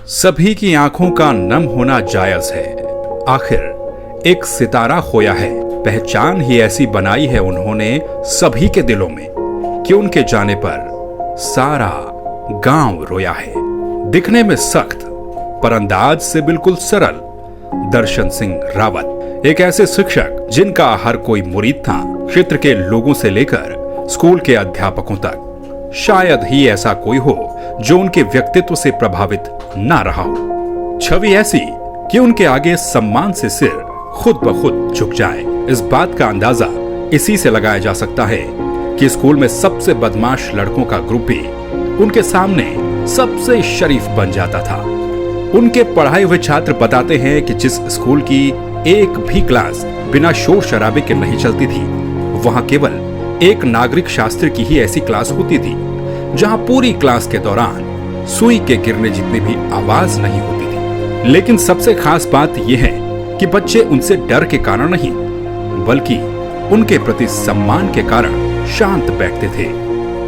सभी की आंखों का नम होना जायज है। आखिर एक सितारा खोया है, पहचान ही ऐसी बनाई है उन्होंने सभी के दिलों में कि उनके जाने पर सारा गांव रोया है। दिखने में सख्त पर अंदाज से बिल्कुल सरल दर्शन सिंह रावत एक ऐसे शिक्षक जिनका हर कोई मुरीद था, क्षेत्र के लोगों से लेकर स्कूल के अध्यापकों तक। शायद ही ऐसा कोई हो जो उनके व्यक्तित्व से प्रभावित ना रहा हो। छवि ऐसी कि उनके आगे सम्मान से सिर खुद ब खुद झुक जाए। इस बात का अंदाजा इसी से लगाया जा सकता है कि स्कूल में सबसे बदमाश लड़कों का ग्रुप भी उनके सामने सबसे शरीफ बन जाता था। उनके पढ़ाए हुए छात्र बताते हैं कि जिस स्कूल की एक भी क्लास बिना शोर शराबे के नहीं चलती थी, वहां केवल एक नागरिक शास्त्र की ही ऐसी क्लास होती थी जहां पूरी क्लास के दौरान सुई के गिरने जितनी भी आवाज नहीं होती थी। लेकिन सबसे खास बात यह है कि बच्चे उनसे डर के कारण नहीं, बल्कि उनके प्रति सम्मान के कारण शांत बैठते थे।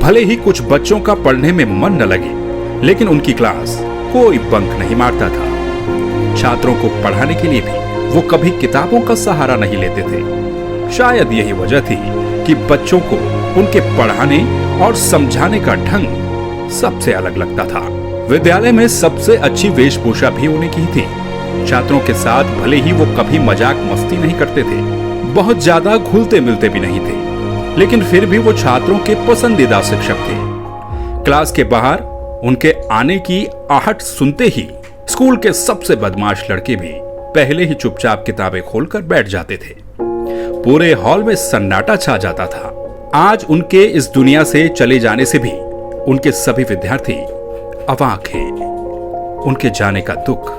भले ही कुछ बच्चों का पढ़ने में मन न लगे, लेकिन उनकी क्लास कोई बंक नहीं मारता था। छात्रों को पढ़ाने के लिए भी वो कभी किताबों का सहारा नहीं लेते थे। शायद यही वजह थी कि बच्चों को उनके पढ़ाने और समझाने का ढंग सबसे अलग लगता था। विद्यालय में सबसे अच्छी वेशभूषा भी उन्हीं की थी। छात्रों के साथ भले ही वो कभी मजाक मस्ती नहीं करते थे, बहुत ज्यादा घुलते मिलते भी नहीं थे, लेकिन फिर भी वो छात्रों के पसंदीदा शिक्षक थे। क्लास के बाहर उनके आने की आहट सुनते ही स्कूल के सबसे बदमाश लड़के भी पहले ही चुपचाप किताबें खोलकर बैठ जाते थे। पूरे हॉल में सन्नाटा छा जाता था। आज उनके इस दुनिया से चले जाने से भी उनके सभी विद्यार्थी अवाक हैं। उनके जाने का दुख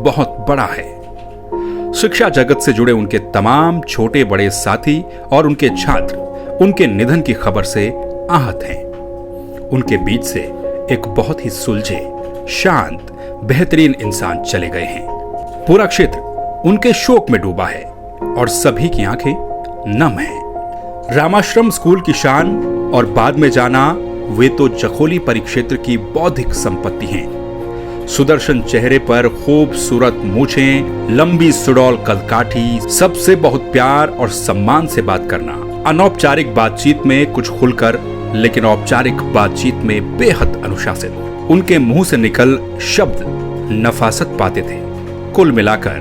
बहुत बड़ा है। शिक्षा जगत से जुड़े उनके तमाम छोटे बड़े साथी और उनके छात्र उनके निधन की खबर से आहत हैं। उनके बीच से एक बहुत ही सुलझे, शांत, बेहतरीन इंसान चले गए हैं। पूरा क्षेत्र उनके शोक में डूबा है और सभी की आंखें नम हैं। रामाश्रम स्कूल की शान और बाद में जाना वे तो जखोली परिक्षेत्र की बौद्धिक संपत्ति हैं। सुदर्शन चेहरे पर खूबसूरत मूछें, लंबी सुडौल कदकाठी, सबसे बहुत प्यार और सम्मान से बात करना, अनौपचारिक बातचीत में कुछ खुलकर लेकिन औपचारिक बातचीत में बेहद अनुशासित। उनके मुंह से निकल शब्द नफासत पाते थे। कुल मिलाकर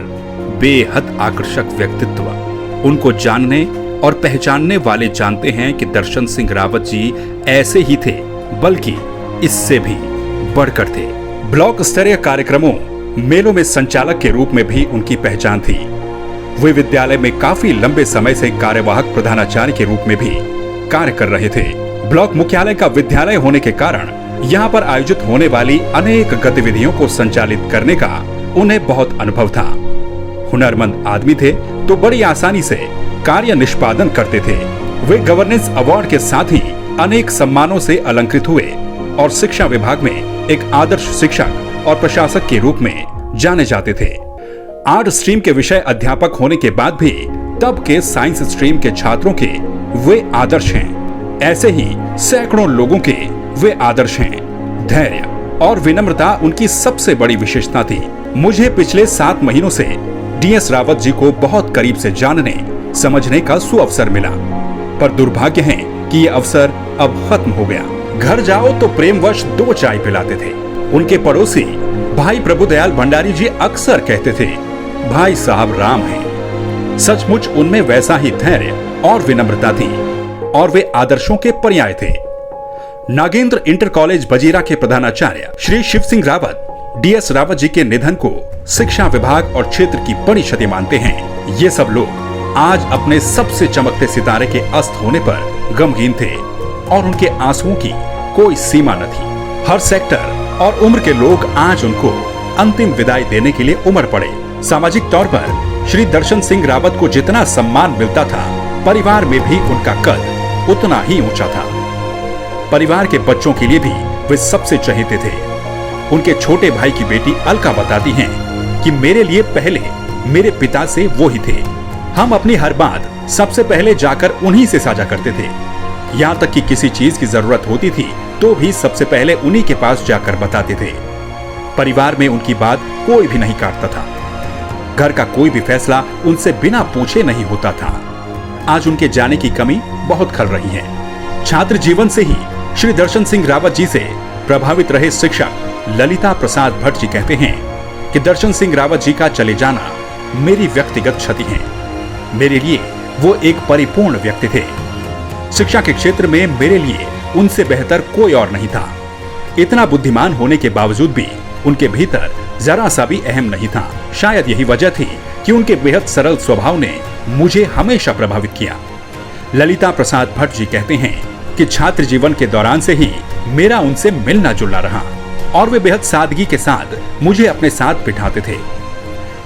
बेहद आकर्षक व्यक्तित्व। उनको जानने और पहचानने वाले जानते हैं कि दर्शन सिंह रावत जी ऐसे ही थे, बल्कि इससे भी बढ़कर थे। ब्लॉक स्तरीय कार्यक्रमों, मेलों में संचालक के रूप में भी उनकी पहचान थी। वे विद्यालय में काफी लंबे समय से कार्यवाहक प्रधानाचार्य के रूप में भी कार्य कर रहे थे। ब्लॉक मुख्यालय का विद्यालय होने के कारण यहाँ पर आयोजित होने वाली अनेक गतिविधियों को संचालित करने का उन्हें बहुत अनुभव था। हुनरमंद आदमी थे तो बड़ी आसानी से कार्य निष्पादन करते थे। वे गवर्नेंस अवार्ड के साथ ही अनेक सम्मानों से अलंकृत हुए और शिक्षा विभाग में एक आदर्श शिक्षक और प्रशासक के रूप में जाने जाते थे। आर्ट स्ट्रीम के विषय अध्यापक होने के बाद भी तब के साइंस स्ट्रीम के छात्रों के वे आदर्श हैं। ऐसे ही सैकड़ों लोगों के वे आदर्श हैं। धैर्य और विनम्रता उनकी सबसे बड़ी विशेषता थी। मुझे पिछले 7 महीनों से DS रावत जी को बहुत करीब से जानने समझने का सुअवसर मिला, पर दुर्भाग्य है कि ये अवसर अब खत्म हो गया। घर जाओ तो प्रेमवश 2 चाय पिलाते थे। उनके पड़ोसी भाई प्रभुदयाल भंडारी जी अक्सर कहते थे, भाई साहब राम हैं। सचमुच उनमें वैसा ही धैर्य और विनम्रता थी और वे आदर्शों के पर्याय थे। नागेंद्र इंटर कॉलेज बजीरा के प्रधानाचार्य श्री शिव सिंह रावत DS रावत जी के निधन को शिक्षा विभाग और क्षेत्र की बड़ी क्षति मानते हैं। ये सब लोग आज अपने सबसे चमकते सितारे के अस्त होने पर गमगीन थे और उनके आंसुओं की कोई सीमा न थी। हर सेक्टर और उम्र के लोग आज उनको अंतिम विदाई देने के लिए उमड़ पड़े। सामाजिक तौर पर श्री दर्शन सिंह रावत को जितना सम्मान मिलता था, परिवार में भी उनका कद उतना ही ऊंचा था। परिवार के बच्चों के लिए भी वे सबसे चहेते थे। उनके छोटे भाई की बेटी अलका बताती हैं कि मेरे लिए पहले मेरे पिता से वो ही थे। हम अपनी हर बात सबसे पहले जाकर उन्हीं से साझा करते थे। यहाँ तक कि किसी चीज की जरूरत होती थी तो भी सबसे पहले उन्हीं के पास जाकर बताते थे। परिवार में उनकी बात कोई भी नहीं काटता था। घर का कोई भी फैसला उनसे बिना पूछे नहीं होता था। आज उनके जाने की कमी बहुत खल रही है। छात्र जीवन से ही श्री दर्शन सिंह रावत जी से प्रभावित रहे शिक्षक ललिता प्रसाद भट्ट जी कहते हैं कि दर्शन सिंह रावत जी का चले जाना मेरी व्यक्तिगत क्षति है। मेरे लिए वो एक परिपूर्ण व्यक्ति थे। शिक्षा के क्षेत्र में मेरे लिए उनसे बेहतर कोई और नहीं था। इतना बुद्धिमान होने के बावजूद भी उनके भीतर जरा सा भी अहम नहीं था। शायद यही वजह थी कि उनके बेहद सरल स्वभाव ने मुझे हमेशा प्रभावित किया। ललिता प्रसाद भट्ट जी कहते हैं कि छात्र जीवन के दौरान से ही मेरा उनसे मिलना जुलना रहा और वे बेहद सादगी के साथ मुझे अपने साथ बिठाते थे।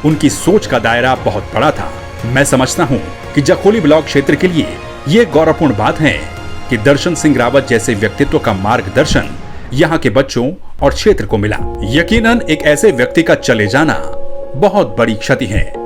उनकी सोच का दायरा बहुत बड़ा था। मैं समझता हूँ कि जखोली ब्लॉक क्षेत्र के लिए ये गौरवपूर्ण बात है कि दर्शन सिंह रावत जैसे व्यक्तित्व का मार्गदर्शन यहाँ के बच्चों और क्षेत्र को मिला। यकीनन एक ऐसे व्यक्ति का चले जाना बहुत बड़ी क्षति है।